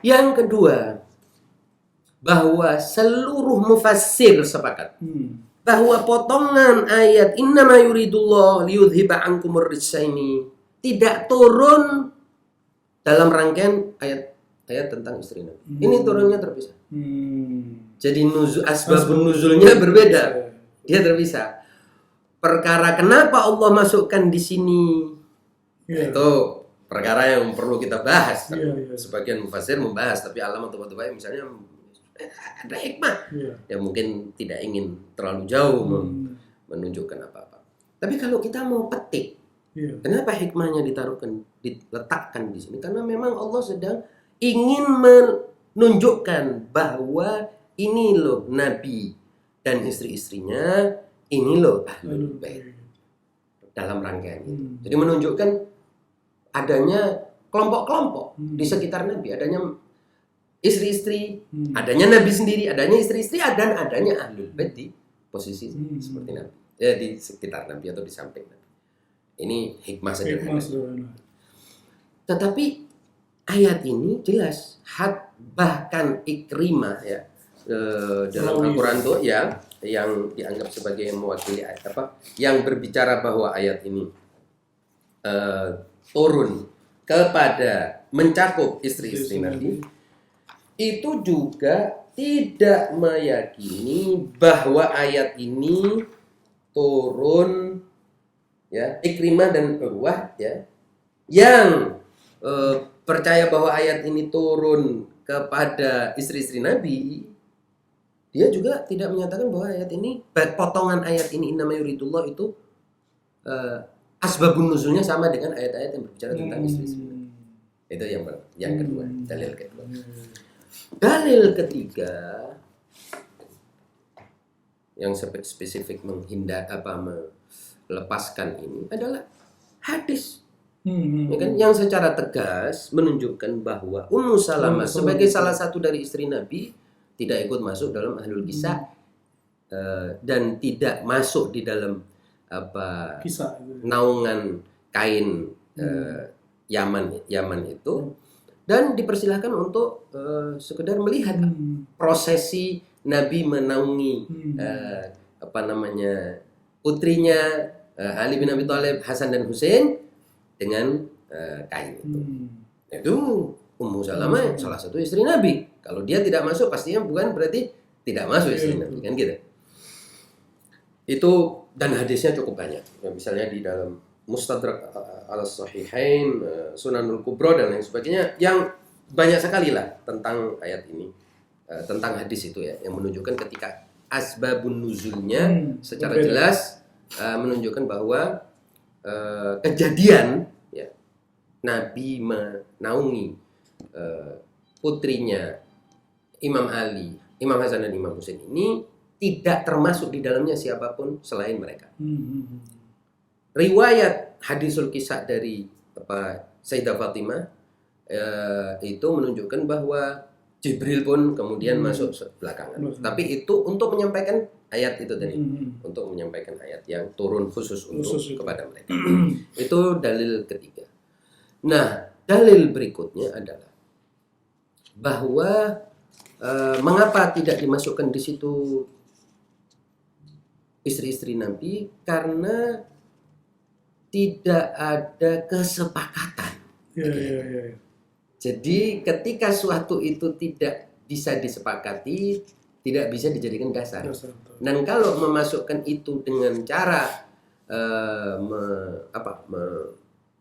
Yang kedua, bahwa seluruh mufassir sepakat bahwa potongan ayat innama yuridullah liyudhiba ankumur rijsa ini tidak turun dalam rangkaian ayat tentang istri Nabi. Ini turunnya terpisah. Jadi asbabun nuzulnya berbeda. Dia terpisah. Perkara kenapa Allah masukkan di sini itu perkara yang perlu kita bahas. Sebagian mufassir membahas, tapi alam atau batu misalnya ada hikmah. Ya mungkin tidak ingin terlalu jauh menunjukkan apa-apa. Tapi kalau kita mau petik, kenapa hikmahnya diletakkan di sini? Karena memang Allah sedang ingin menunjukkan bahwa ini loh Nabi dan istri-istrinya, ini loh Ahlul Bait dalam rangkaian itu. Jadi menunjukkan adanya kelompok-kelompok di sekitar Nabi, adanya istri-istri, adanya Nabi sendiri, adanya istri-istri, dan adanya Ahlul Bait di posisi seperti Nabi, di sekitar Nabi atau di samping Nabi. Ini hikmah sederhana. Tetapi ayat ini jelas bahkan Ikrimah ya dalam Al-Quran itu ya yang dianggap sebagai mewakili ayat yang berbicara bahwa ayat ini turun kepada mencakup istri-istri Nabi, itu juga tidak meyakini bahwa ayat ini turun ya Ikrimah dan Urwah ya yang percaya bahwa ayat ini turun kepada istri-istri Nabi, dia juga tidak menyatakan bahwa ayat ini, potongan ayat ini innama yuridullah itu asbabun nuzulnya sama dengan ayat-ayat yang berbicara tentang istri-istri Nabi. Itu yang kedua, dalil kedua. Dalil ketiga yang spesifik melepaskan ini adalah hadis. Ya kan, yang secara tegas menunjukkan bahwa Ummu Salamah sebagai salah satu dari istri Nabi tidak ikut masuk dalam ahlul kisah dan tidak masuk di dalam kisah naungan kain Yaman itu, dan dipersilahkan untuk sekedar melihat prosesi Nabi menaungi putrinya Ali bin Abi Thalib, Hasan dan Husain dengan kain itu. Itu Ummu Salamah salah satu istri Nabi. Kalau dia tidak masuk pastinya bukan berarti tidak masuk istri Nabi, kan gitu. Itu dan hadisnya cukup banyak. Ya, misalnya di dalam Mustadrak al-Sahihain, Sunanul Kubra dan lain sebagainya, yang banyak sekali lah tentang ayat ini, tentang hadis itu ya, yang menunjukkan ketika asbabun nuzulnya secara jelas menunjukkan bahwa kejadian ya, Nabi menaungi putrinya Imam Ali, Imam Hasan dan Imam Husain ini tidak termasuk di dalamnya siapapun selain mereka. Riwayat hadisul kisah dari Sayyidah Fatimah itu menunjukkan bahwa Jibril pun kemudian masuk belakangan. Tapi itu untuk menyampaikan ayat itu tadi, untuk menyampaikan ayat yang turun khusus kepada mereka. Itu dalil ketiga. Nah, dalil berikutnya adalah bahwa mengapa tidak dimasukkan di situ istri-istri Nabi, karena tidak ada kesepakatan. Jadi ketika suatu itu tidak bisa disepakati, tidak bisa dijadikan dasar. Dan kalau memasukkan itu dengan cara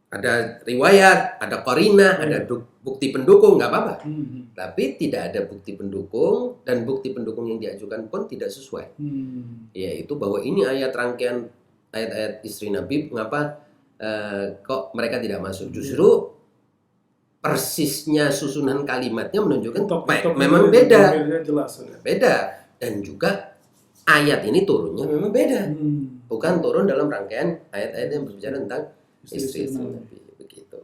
ada riwayat, ada qarinah, ada bukti pendukung, nggak apa-apa. Tapi tidak ada bukti pendukung, dan bukti pendukung yang diajukan pun tidak sesuai. Yaitu bahwa ini ayat rangkaian ayat-ayat istri Nabi, mengapa kok mereka tidak masuk? Justru persisnya susunan kalimatnya menunjukkan memang beda. Dan juga ayat ini turunnya memang beda. Bukan turun dalam rangkaian ayat-ayat yang berbicara tentang istri-istri Nabi, begitu.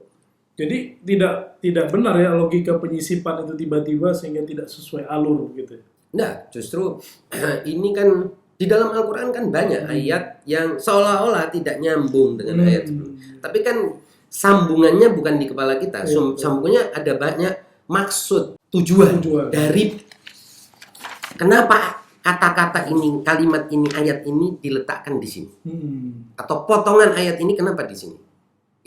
Jadi tidak benar ya logika penyisipan itu tiba-tiba sehingga tidak sesuai alur begitu. Nah, justru ini kan di dalam Al-Quran kan banyak ayat yang seolah-olah tidak nyambung dengan ayat sebelumnya. Tapi kan sambungannya bukan di kepala kita. Sambungannya ada banyak maksud tujuan Tujuan. dari kenapa kata-kata ini, kalimat ini, ayat ini diletakkan di sini. Atau potongan ayat ini kenapa di sini?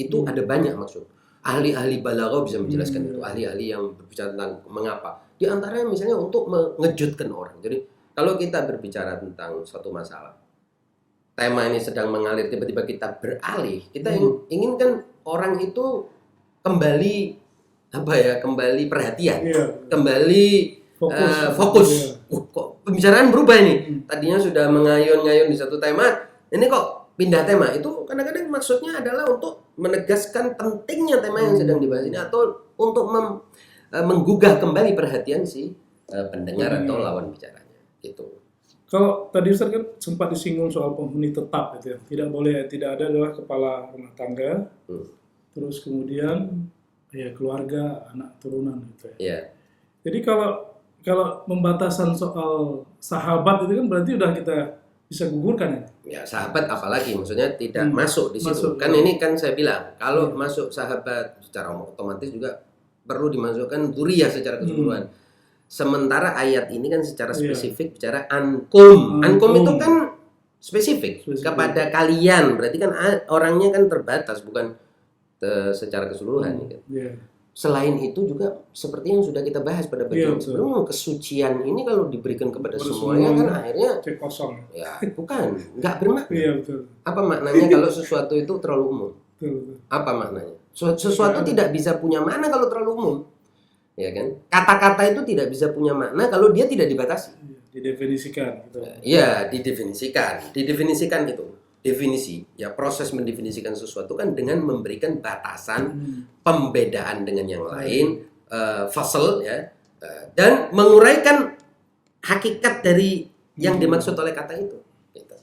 Itu ada banyak maksud. Ahli-ahli balaghah bisa menjelaskan itu. Ahli-ahli yang berbicara tentang mengapa. Di antaranya misalnya untuk mengejutkan orang. Jadi kalau kita berbicara tentang suatu masalah, tema ini sedang mengalir, tiba-tiba kita beralih, kita inginkan orang itu kembali kembali perhatian, kembali fokus. Kok pembicaraan berubah ini? Tadinya sudah mengayun-ngayun di satu tema, ini kok pindah tema. Itu kadang-kadang maksudnya adalah untuk menegaskan pentingnya tema yang sedang dibahas ini, atau untuk menggugah kembali perhatian si pendengar atau lawan bicaranya. Gitu. Kalau tadi Ustaz kan sempat disinggung soal penghuni tetap gitu ya. Tidak ada adalah kepala rumah tangga. Terus kemudian ya keluarga, anak turunan gitu ya. Yeah. Jadi kalau pembatasan soal sahabat itu kan berarti udah kita bisa gugurkan ya. Ya, sahabat apalagi maksudnya tidak masuk di situ. Masuk. Kan ini kan saya bilang, kalau masuk sahabat secara otomatis juga perlu dimasukkan dzurriyyah secara keseluruhan. Sementara ayat ini kan secara spesifik bicara ankum. Ankum itu kan spesifik kepada kalian. Berarti kan orangnya kan terbatas, bukan secara keseluruhan. Selain itu juga seperti yang sudah kita bahas pada bagian sebelum, kesucian ini kalau diberikan kepada semuanya kan akhirnya cek kosong. Ya, bukan, nggak bermakna. Iya, betul. Apa maknanya kalau sesuatu itu terlalu umum? Betul. Apa maknanya? Sesuatu tidak bisa punya makna kalau terlalu umum. Ya kan? Kata-kata itu tidak bisa punya makna kalau dia tidak dibatasi. Didefinisikan gitu. Iya, didefinisikan. Didefinisikan itu. Definisi, ya proses mendefinisikan sesuatu kan dengan memberikan batasan, pembedaan dengan yang lain, fasal ya, dan menguraikan hakikat dari yang dimaksud oleh kata itu. Gitu.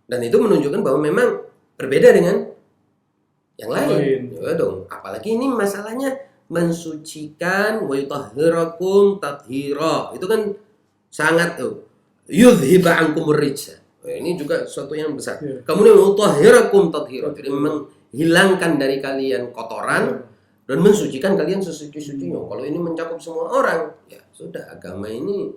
Dan itu menunjukkan bahwa memang berbeda dengan yang lain. Ya dong, apalagi ini masalahnya mensucikan, wa yutahhirakum tathira. Itu kan sangat yudhiba ankumur rijsa. Ini juga sesuatu yang besar. Kemudian mutahhirakum tathira. Jadi menghilangkan dari kalian kotoran dan mensucikan kalian sesuci-sucinya. Kalau ini mencakup semua orang, ya sudah, agama ini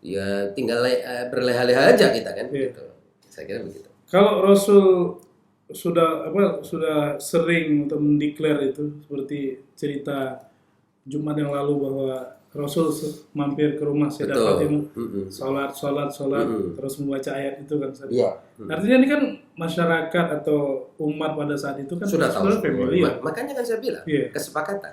ya tinggal berleha-leha aja kita kan. Gitu. Saya kira begitu. Kalau Rasul sudah sering untuk mendeklar itu, seperti cerita Jumat yang lalu bahwa Rasul mampir ke rumah Sayyidah Fatimah, sholat, terus membaca ayat itu kan. Artinya ini kan masyarakat atau umat pada saat itu kan sudah tahu. Makanya kan saya bilang kesepakatan.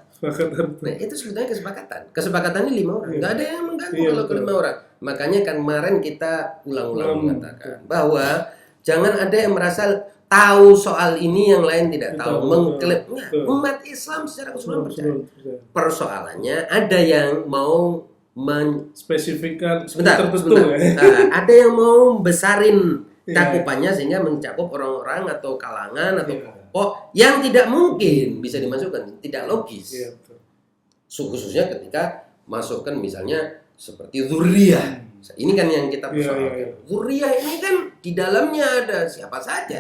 Nah, itu sebetulnya kesepakatan. Kesepakatannya 5 orang. Nggak ada yang mengganggu kalau ke 5 orang. Makanya kan kemarin kita ulang-ulang mengatakan bahwa jangan ada yang merasa tahu soal ini yang lain tidak tahu, mengklaim umat Islam secara keseluruhan percaya. Persoalannya ada yang mau spesifikkan tertentu. Ada yang mau besarin cakupannya sehingga mencakup orang-orang atau kalangan atau kelompok yang tidak mungkin bisa dimasukkan, tidak logis. Khususnya ketika masukkan misalnya seperti dzurriyyah. Ini kan yang kita persoalkan. Dzurriyyah ini kan di dalamnya ada siapa saja.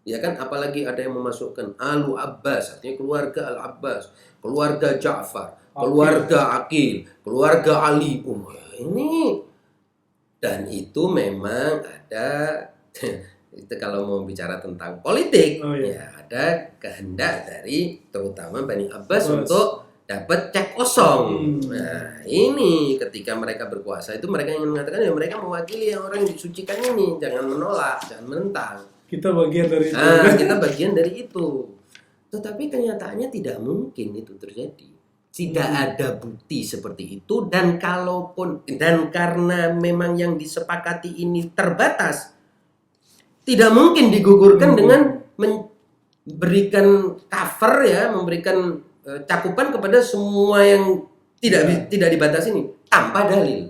Ya kan, apalagi ada yang memasukkan Alu Abbas, artinya keluarga Al-Abbas, keluarga Ja'far, keluarga Aqil, keluarga Ali. Ini dan itu memang ada itu kalau mau bicara tentang politik, ya ada kehendak dari terutama Bani Abbas untuk dapat cek kosong. Nah, ini ketika mereka berkuasa itu mereka ingin mengatakan ya mereka mewakili yang orang yang disucikan ini, jangan menolak, jangan menentang. Kita bagian dari itu. Kita bagian dari itu. Tetapi kenyataannya tidak mungkin itu terjadi. Tidak ada bukti seperti itu, dan kalaupun karena memang yang disepakati ini terbatas, tidak mungkin digugurkan dengan memberikan cover ya, memberikan cakupan kepada semua yang tidak dibatasi ini tanpa dalil.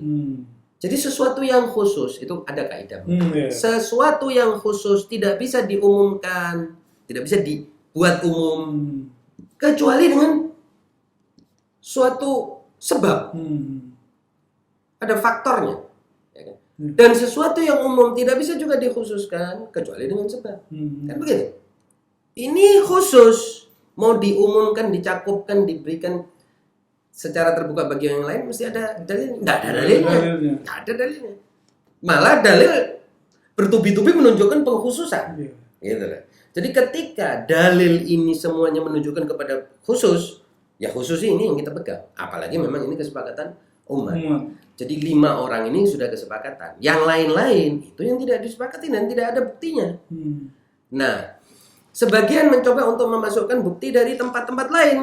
Jadi sesuatu yang khusus itu ada kaidah. Sesuatu yang khusus tidak bisa diumumkan, tidak bisa dibuat umum kecuali dengan suatu sebab. Ada faktornya. Ya kan? Dan sesuatu yang umum tidak bisa juga dikhususkan kecuali dengan sebab. Kan begitu? Ini khusus, mau diumumkan, dicakupkan, diberikan secara terbuka bagi yang lain mesti ada dalil. Nggak ada dalilnya. Dalilnya. Nggak ada dalilnya. Malah dalil bertubi-tubi menunjukkan pengkhususan. Iya. Gitu kan. Jadi ketika dalil ini semuanya menunjukkan kepada khusus, ya khusus ini yang kita pegang. Apalagi memang ini kesepakatan umat. Jadi 5 orang ini sudah kesepakatan. Yang lain-lain itu yang tidak disepakati dan tidak ada buktinya. Nah, sebagian mencoba untuk memasukkan bukti dari tempat-tempat lain.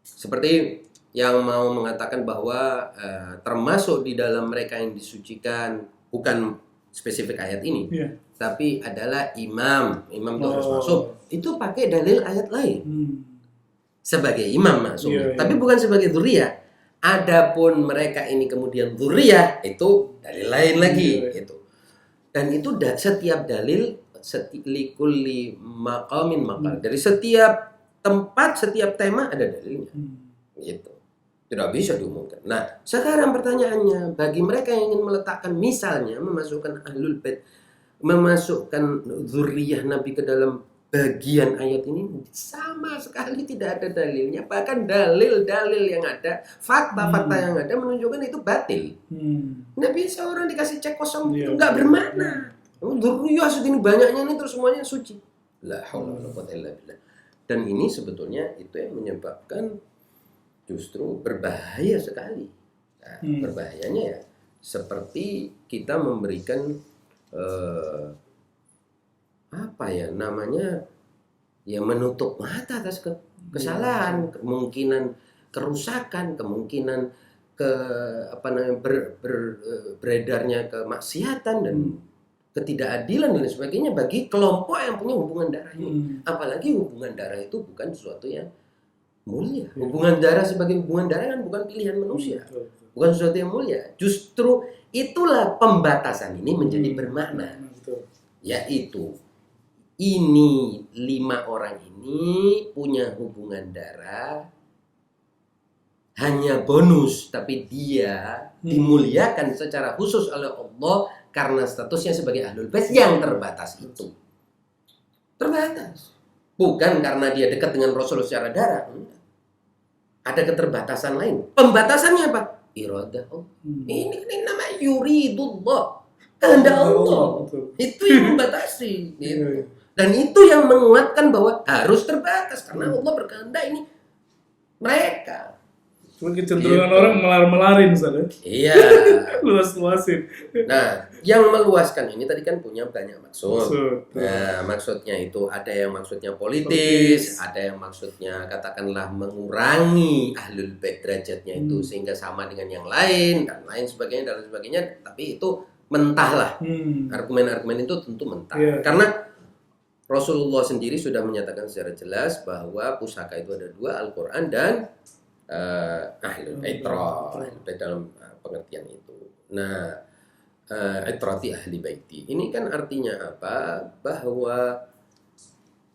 Seperti yang mau mengatakan bahwa termasuk di dalam mereka yang disucikan, bukan spesifik ayat ini, tapi adalah imam itu harus masuk. Itu pakai dalil ayat lain. Sebagai imam masuk, tapi bukan sebagai dzurriyyah. Adapun mereka ini kemudian dzurriyyah, itu dalil lain lagi itu. Dan itu setiap dalil likulli maqamin maqal. Dari setiap tempat, setiap tema ada dalilnya. Gitu. Tidak bisa diumumkan. Nah, sekarang pertanyaannya, bagi mereka yang ingin meletakkan misalnya memasukkan ahlul bait, memasukkan dzurriyyah Nabi ke dalam bagian ayat ini, sama sekali tidak ada dalilnya. Bahkan dalil-dalil yang ada, fakta-fakta yang ada menunjukkan itu batil. Nggak bisa orang dikasih cek kosong itu nggak bermakna. Dzurriyyah segini banyaknya ini terus semuanya suci. La haula wala quwwata illa billah. Dan ini sebetulnya itu yang menyebabkan justru berbahaya sekali. Nah, berbahayanya ya seperti kita memberikan apa ya namanya, ya menutup mata atas kesalahan, kemungkinan kerusakan, kemungkinan beredarnya kemaksiatan dan ketidakadilan dan sebagainya bagi kelompok yang punya hubungan darah ini. Apalagi hubungan darah itu bukan sesuatu yang mulia. Hubungan darah sebagai hubungan darah kan bukan pilihan manusia, bukan sesuatu yang mulia. Justru itulah pembatasan ini menjadi bermakna, yaitu ini 5 orang ini punya hubungan darah hanya bonus, tapi dia dimuliakan secara khusus oleh Allah karena statusnya sebagai ahlul bait yang terbatas itu. Terbatas. Bukan karena dia dekat dengan Rasul secara darah. Ada keterbatasan lain. Pembatasannya apa? Iradah. Ini namanya yuridullah. Kehendak Allah. Itu yang membatasi. Gitu. Dan itu yang menguatkan bahwa harus terbatas karena Allah berkehendak ini mereka. Cuma kecenderungan orang melar-melarin saja. Iya. Luas-luasin. Nah, yang meluaskan ini tadi kan punya banyak maksud. Nah, maksudnya itu ada yang maksudnya politis, ada yang maksudnya katakanlah mengurangi ahlul bait derajatnya itu sehingga sama dengan yang lain dan lain sebagainya. Tapi itu mentah lah. Argumen-argumen itu tentu mentah. Karena Rasulullah sendiri sudah menyatakan secara jelas bahwa pusaka itu ada 2, Al-Quran dan ahlul itrah dalam pengertian itu. Nah, itrati ahli baiti. Ini kan artinya apa? Bahwa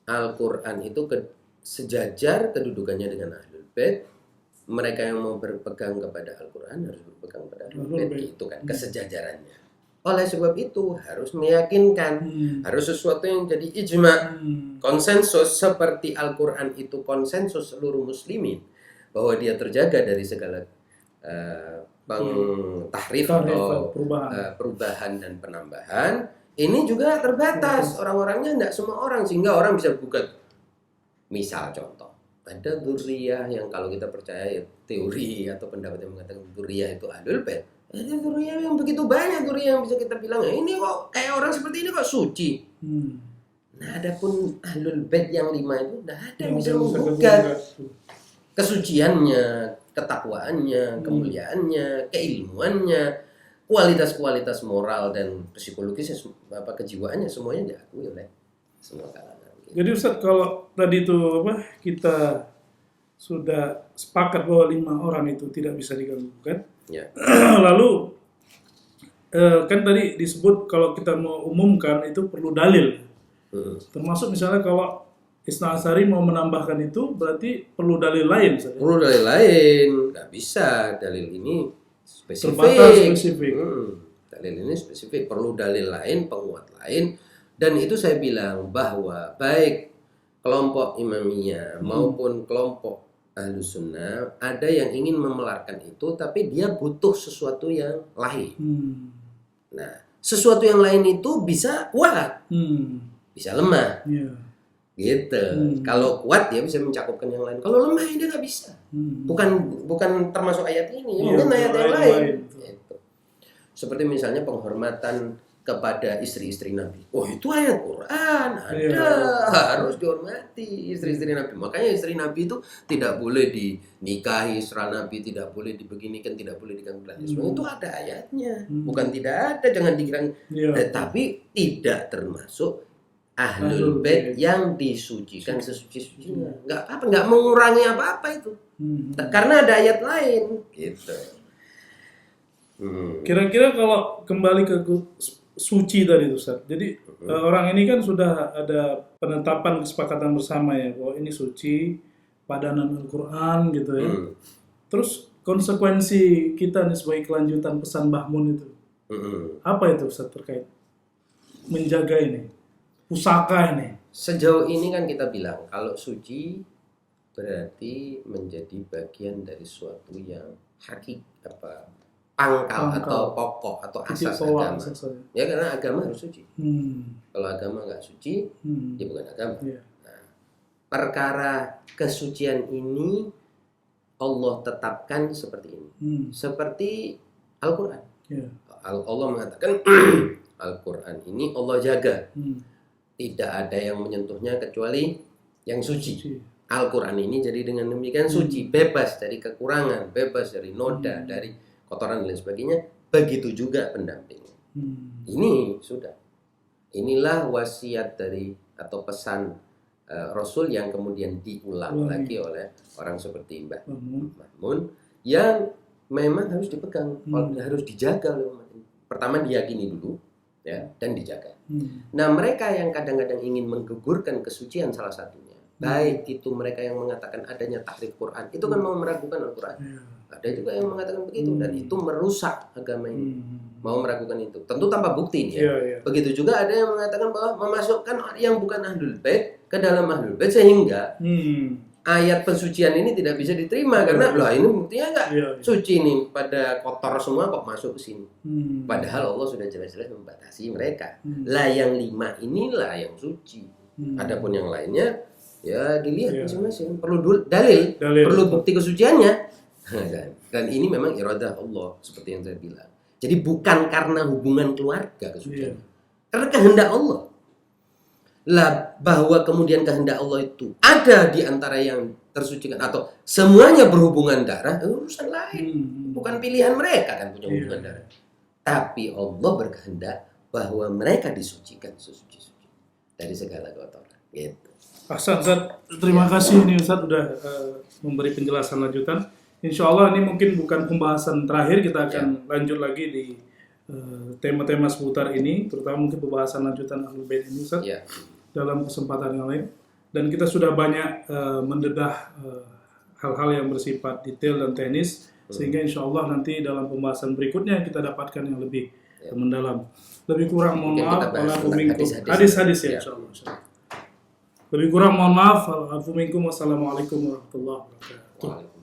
Al-Quran itu sejajar kedudukannya dengan ahlul bait. Mereka yang mau berpegang kepada Al-Quran harus berpegang kepada ahlul bait. Itu kan kesejajarannya. Oleh sebab itu harus meyakinkan, harus sesuatu yang jadi ijma, konsensus seperti Al-Quran itu konsensus seluruh muslimin bahwa dia terjaga dari segala tahrif atau perubahan dan penambahan. Ini juga terbatas, orang-orangnya tidak semua orang, sehingga orang bisa gugat. Misal contoh, ada dzurriyyah yang kalau kita percaya teori atau pendapat yang mengatakan dzurriyyah itu ahlul bait. Ada dzurriyyah yang begitu banyak, dzurriyyah yang bisa kita bilang ini kok kayak orang seperti ini kok suci. Nah, adapun ahlul bait yang 5 itu tidak ada yang bisa menggugat kesuciannya, ketakwaannya, kemuliaannya, keilmuannya, kualitas-kualitas moral dan psikologisnya, kejiwaannya semuanya diakui oleh semua kalangan. Jadi Ustaz, kalau tadi itu kita sudah sepakat bahwa 5 orang itu tidak bisa diganggu kan? Ya. Lalu kan tadi disebut kalau kita mau umumkan itu perlu dalil. Termasuk misalnya kalau Isna Asy'ari mau menambahkan itu berarti perlu dalil lain. Perlu dalil lain, nggak bisa. Dalil ini spesifik. Terbatas spesifik. Dalil ini spesifik, perlu dalil lain, penguat lain. Dan itu saya bilang bahwa baik kelompok Imamiyah maupun kelompok Ahlus Sunnah ada yang ingin memelarkan itu, tapi dia butuh sesuatu yang lain. Nah, sesuatu yang lain itu bisa kuat, bisa lemah, gitu. Kalau kuat dia bisa mencakupkan yang lain. Kalau lemah dia nggak bisa. Bukan termasuk ayat ini, mungkin ayat yang lain. Gitu. Seperti misalnya penghormatan kepada istri-istri Nabi. Oh, itu ayat Quran ada, harus dihormati istri-istri Nabi. Makanya istri Nabi itu tidak boleh dinikahi, istri Nabi tidak boleh dibeginikan, tidak boleh diganggu. Itu ada ayatnya. Bukan tidak ada, jangan dikira. Tapi tidak termasuk Ahlul Bait yang disucikan sesuci-sucinya. Enggak apa-apa, enggak mengurangi apa-apa itu. Karena ada ayat lain, gitu. Kira-kira kalau kembali ke suci tadi Ustaz. Jadi orang ini kan sudah ada penetapan kesepakatan bersama ya bahwa ini suci, padanan Al-Qur'an gitu ya. Terus konsekuensi kita nih sebagai kelanjutan pesan Mbah Mun itu. Apa itu Ustaz terkait menjaga ini? Pusaka ini. Sejauh ini kan kita bilang kalau suci berarti menjadi bagian dari suatu yang pangkal atau pokok atau asas agama. Ya karena agama harus suci. Kalau agama nggak suci, dia bukan agama. Nah, perkara kesucian ini Allah tetapkan seperti ini. Seperti Al-Quran. Allah mengatakan Al-Quran ini Allah jaga. Tidak ada yang menyentuhnya kecuali yang suci. Al-Quran ini jadi dengan demikian suci, bebas dari kekurangan, bebas dari noda, dari kotoran dan lain sebagainya. Begitu juga pendamping. Ini sudah. Inilah wasiat dari atau pesan Rasul yang kemudian diulang lagi oleh orang seperti Mbah Mun yang memang harus dipegang, harus dijaga oleh umat ini. Pertama diyakini dulu, ya, dan dijaga. Nah, mereka yang kadang-kadang ingin menggugurkan kesucian salah satunya, baik itu mereka yang mengatakan adanya tahrif Quran, itu kan mau meragukan Al-Quran. Ada juga yang mengatakan begitu, dan itu merusak agama ini. Mau meragukan itu, tentu tanpa bukti ya. Begitu juga ada yang mengatakan bahwa memasukkan yang bukan Ahlul Bait ke dalam Ahlul Bait sehingga ayat pensucian ini tidak bisa diterima karena lah ini buktinya enggak suci nih, pada kotor semua kok masuk ke sini. Padahal Allah sudah jelas-jelas membatasi mereka. Lah yang 5 inilah yang suci. Adapun yang lainnya ya dilihat masing-masing, perlu dalil, perlu bukti kesuciannya. Dan ini memang iradah Allah seperti yang saya bilang. Jadi bukan karena hubungan keluarga kesucian. Karena kehendak Allah. Lah bahwa kemudian kehendak Allah itu ada di antara yang tersucikan atau semuanya berhubungan darah, urusan lain. Bukan pilihan mereka kan punya hubungan darah. Tapi Allah berkehendak bahwa mereka disucikan sesuci-suci dari segala kotoran. Gitu. Ustaz, terima kasih nih Ustaz udah memberi penjelasan lanjutan. Insya Allah ini mungkin bukan pembahasan terakhir, kita akan lanjut lagi di tema-tema seputar ini, terutama mungkin pembahasan lanjutan Ahlul Bait ini Ustaz, dalam kesempatan yang lain. Dan kita sudah banyak mendedah hal-hal yang bersifat detail dan teknis, sehingga insya Allah nanti dalam pembahasan berikutnya kita dapatkan yang lebih mendalam. Lebih kurang mohon maaf, hadis-hadis ya insya Allah. Lebih kurang mohon maaf, wassalamualaikum warahmatullahi wabarakatuh.